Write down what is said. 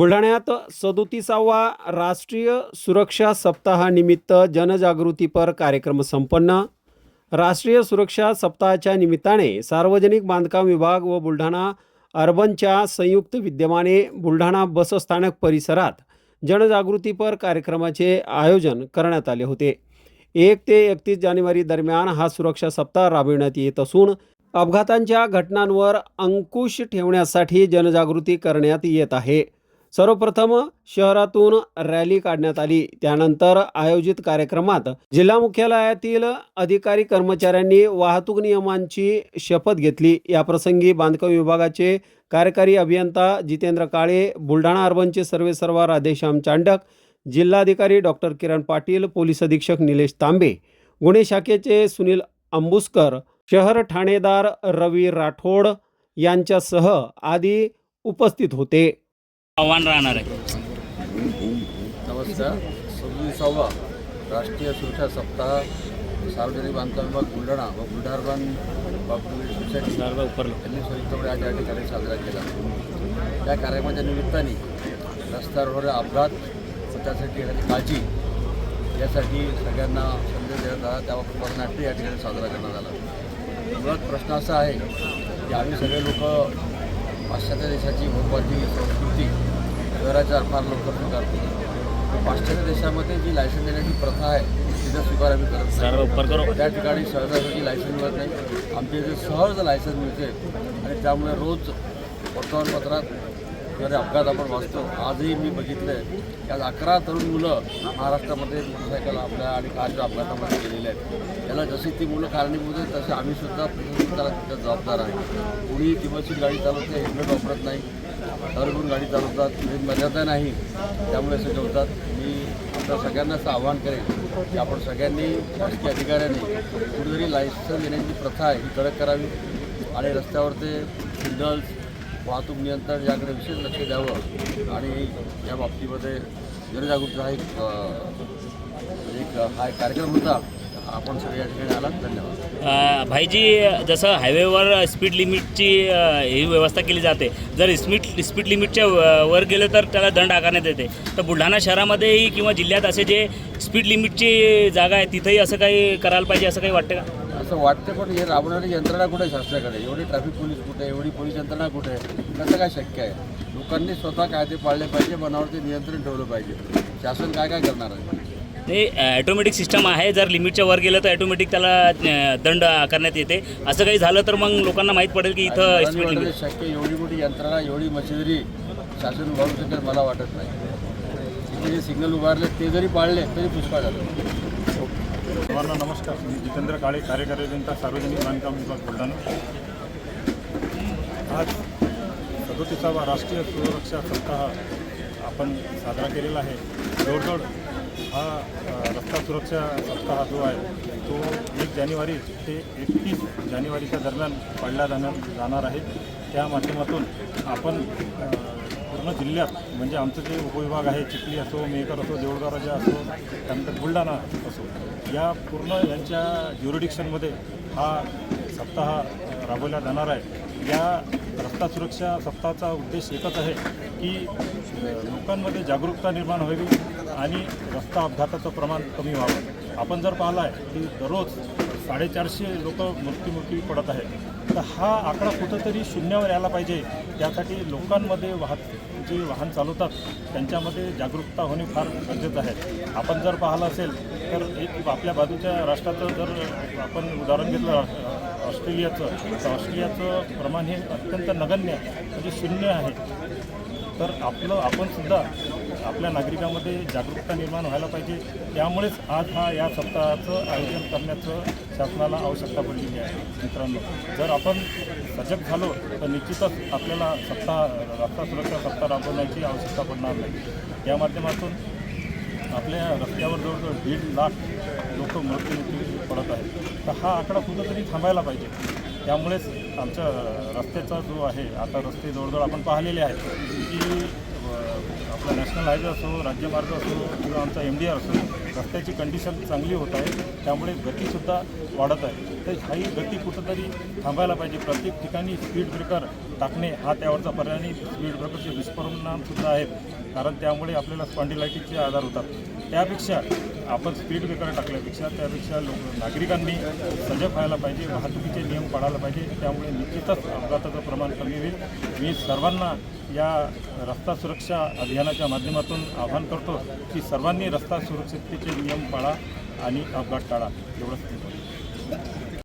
बुलढाण्यात 37वा राष्ट्रीय सुरक्षा सप्ताहानिमित्त जनजागृतीपर कार्यक्रम संपन्न। राष्ट्रीय सुरक्षा सप्ताहाच्या निमित्ताने सार्वजनिक बांधकाम विभाग व बुलढाणा अर्बनच्या संयुक्त विद्यमाने बुलढाणा बसस्थानक परिसरात जनजागृतीपर कार्यक्रमाचे आयोजन करण्यात आले होते। 1 ते 31 जानेवारी दरम्यान हा सुरक्षा सप्ताह राबविण्यात येत असून अपघातांच्या घटनांवर अंकुश ठेवण्यासाठी जनजागृती करण्यात येत आहे। सर्वप्रथम शहरातून रॅली काढण्यात आली। त्यानंतर आयोजित कार्यक्रमात जिल्हा मुख्यालयातील अधिकारी कर्मचाऱ्यांनी वाहतूक नियमांची शपथ घेतली। या प्रसंगी बांधकाम विभागाचे कार्यकारी अभियंता जितेंद्र काळे, बुलढाणा अर्बनचे सर्वेसर्वा राधेश्याम चांडक, जिल्हाधिकारी डॉक्टर किरण पाटील, पोलीस अधीक्षक निलेश तांबे, गुन्हे शाखेचे सुनील अंबुस्कर, शहर ठाणेदार रवी राठोड यांच्यासह आदी उपस्थित होते। आव्हान राहणार आहे। नमस्कार। 37वा राष्ट्रीय सुरक्षा सप्ताह सार्वजनिक बांधकाम विभाग बुलढाणा व बुलढाणा अर्बन सोसायटी यांनी संयुक्तपणे आज या ठिकाणी साजरा केला। या कार्यक्रमाच्या निमित्ताने रस्त्यावर अपघात व त्यासाठी एखादी काळजी यासाठी सगळ्यांना संदेश देण्यात आला। त्याबाबत पथनाट्य या ठिकाणी साजरा करण्यात आला। मुळात प्रश्न असा आहे की आम्ही सगळे लोक पाश्चात्य देशाची भोगवादी संस्कृती शहराच्या फार लवकर स्वीकारतो। पाश्चात्य देशामध्ये जी लायसन्स देण्याची प्रथा आहे तिचा स्वीकार आम्ही करत नाही। त्या ठिकाणी सहजासहजी लायसन्स मिळत नाही। आमच्या इथे सहज लायसन्स मिळते आणि त्यामुळे रोज वर्तमानपत्रात जर अपघात आपण वाचतो। आजही मी बघितलं आहे की आज 11 तरुण मुलं महाराष्ट्रामध्ये मोटरसायकल आपल्या आणि कारच्या अपघातामध्ये गेलेले आहेत। त्याला जशी ती मुलं कारणीभूत आहेत तसे आम्ही सुद्धा त्याला तिथं जबाबदार आहे। कुणी दिवशी गाडी चालवते, हेल्मेट वापरत नाही, ठरवून गाडी चालवतात, मर्यादा नाही, त्यामुळे असे होतात। मी आपल्या सगळ्यांना असं आवाहन करेन की आपण सगळ्यांनी शासकीय अधिकाऱ्यांनी कुठेतरी लायसन्स देण्याची प्रथा आहे ही कडक करावी आणि रस्त्यावर ते सिग्नल्स वाहतूक नियंत्रण याकडे विशेष लक्ष द्यावं आणि या बाबतीमध्ये जनजागृतीचा हा एक कार्यक्रम होता। आपण सगळे या ठिकाणी आलात, धन्यवाद। भाईजी, जसं हायवेवर स्पीड लिमिटची ही व्यवस्था केली जाते, जर स्पीड लिमिटच्या वर गेलं तर त्याला दंड आकारण्यात येते, तर बुलढाणा शहरामध्येही किंवा जिल्ह्यात असे जे स्पीड लिमिटची जागा आहे तिथंही असं काही करायला पाहिजे असं काही वाटतं का? असं वाटतं, पण हे राबवणारी यंत्रणा कुठे आहे शासनाकडे? एवढी ट्रॅफिक पोलीस कुठे, एवढी पोलीस यंत्रणा कुठे आहे? कसं काय शक्य आहे? लोकांनी स्वतः कायदे पाळले पाहिजे, मनावरती नियंत्रण ठेवलं पाहिजे। शासन काय काय करणार आहे? ते ॲटोमॅटिक सिस्टम आहे, जर लिमिटच्या वर गेलं तर ॲटोमॅटिक त्याला दंड आकारण्यात येते। असं काही झालं तर मग लोकांना माहीत पडेल की इथं स्पीड लिमिट शक्य एवढी मोठी यंत्रणा, एवढी मशिनरी शासन उभारू शकेल मला वाटत नाही। जे सिग्नल उभारले ते जरी पाळले तरी पुष्कळ झालं। सर्वांना नमस्कार। मी जितेंद्र काळे, कार्यकारी अभियंता सार्वजनिक बांधकाम विभाग बुलढाणा। आज 37वा राष्ट्रीय सुरक्षा सप्ताह आपण साजरा केलेला आहे। जवळजवळ हा रस्ता सुरक्षा सप्ताह जो आहे तो 1 जानेवारी ते 31 जानेवारीच्या दरम्यान पाळला जाणार आहे। त्या माध्यमातून आपण पूर्ण जिल्ह्यात, म्हणजे आमचं जे उपविभाग आहे, चिखली असो, मेहकर असो, देऊळगाव राजा असो, त्यानंतर बुलढाणा असो, या पूर्ण यांच्या ज्युरिडिक्शनमध्ये हा सप्ताह राबवला जाणार आहे। या रस्ता सुरक्षा सप्ताहाचा उद्देश एकच आहे की लोकांमध्ये जागरूकता निर्माण व्हावी आणि रस्ता अपघाताचं प्रमाण कमी व्हावं। आपण जर पाहिलं आहे की दररोज 450 लोक मृत्युमुखी पडत आहेत, तर हा आकडा कुठंतरी शून्यावर यायला पाहिजे। त्यासाठी लोकांमध्ये जे वाहन चालवतात त्यांच्यामध्ये जागरूकता होणे फार गरजेचं आहे। आपण जर पाहिलं असेल तर एक आपल्या बाजूच्या राष्ट्राचं जर आपण उदाहरण घेतलं ऑस्ट्रेलियाचं, तर ऑस्ट्रेलियाचं प्रमाण हे अत्यंत नगण्य म्हणजे शून्य आहे। तर आपण सुद्धा आपल्या नागरिकांमध्ये जागरूकता निर्माण व्हायला पाहिजे। त्यामुळेच आज या सप्ताहाचं आयोजन करण्याचं शासनाला आवश्यकता पडलेली आहे। मित्रांनो, जर आपण सजग झालो तर निश्चितच आपल्याला रस्ता सुरक्षा सप्ताह राबवण्याची आवश्यकता पडणार नाही। या माध्यमातून आपल्या रस्त्यावर जवळजवळ 1.5 लाख लोक मृत्युमुखी पडत आहेत, तर हा आकडा कुठंतरी थांबायला पाहिजे। त्यामुळेच आमच्या रस्त्याचा जो आहे, आता रस्ते जवळजवळ आपण पाहिलेले आहेत की आपला नॅशनल हायवे असो, राज्यमार्ग असो किंवा आमचा MDR असो, रस्त्याची कंडिशन चांगली होत आहे, त्यामुळे गतीसुद्धा वाढत आहे। तर ही गती कुठंतरी थांबायला पाहिजे. प्रत्येक ठिकाणी स्पीड ब्रेकर टाकणे हा त्यावरचा पर्याय नाही. स्पीड ब्रेकरचे दुष्परिणामसुद्धा आहेत, कारण त्यामुळे आपल्याला स्पॉन्डिलायटिसचे आजार होतात. त्यापेक्षा आपण स्पीड ब्रेकर टाकल्यापेक्षा त्यापेक्षा नागरिकांनी सजग व्हायला पाहिजे, वाहतुकीचे नियम पाळायला पाहिजे. त्यामुळे निश्चितच अपघाताचं प्रमाण कमी होईल. मी सर्वांना या रस्ता सुरक्षा अभियानाच्या माध्यमातून आवाहन करतो की सर्वांनी रस्ता सुरक्षिततेचे नियम पाळा आणि अपघात टाळा. एवढंच.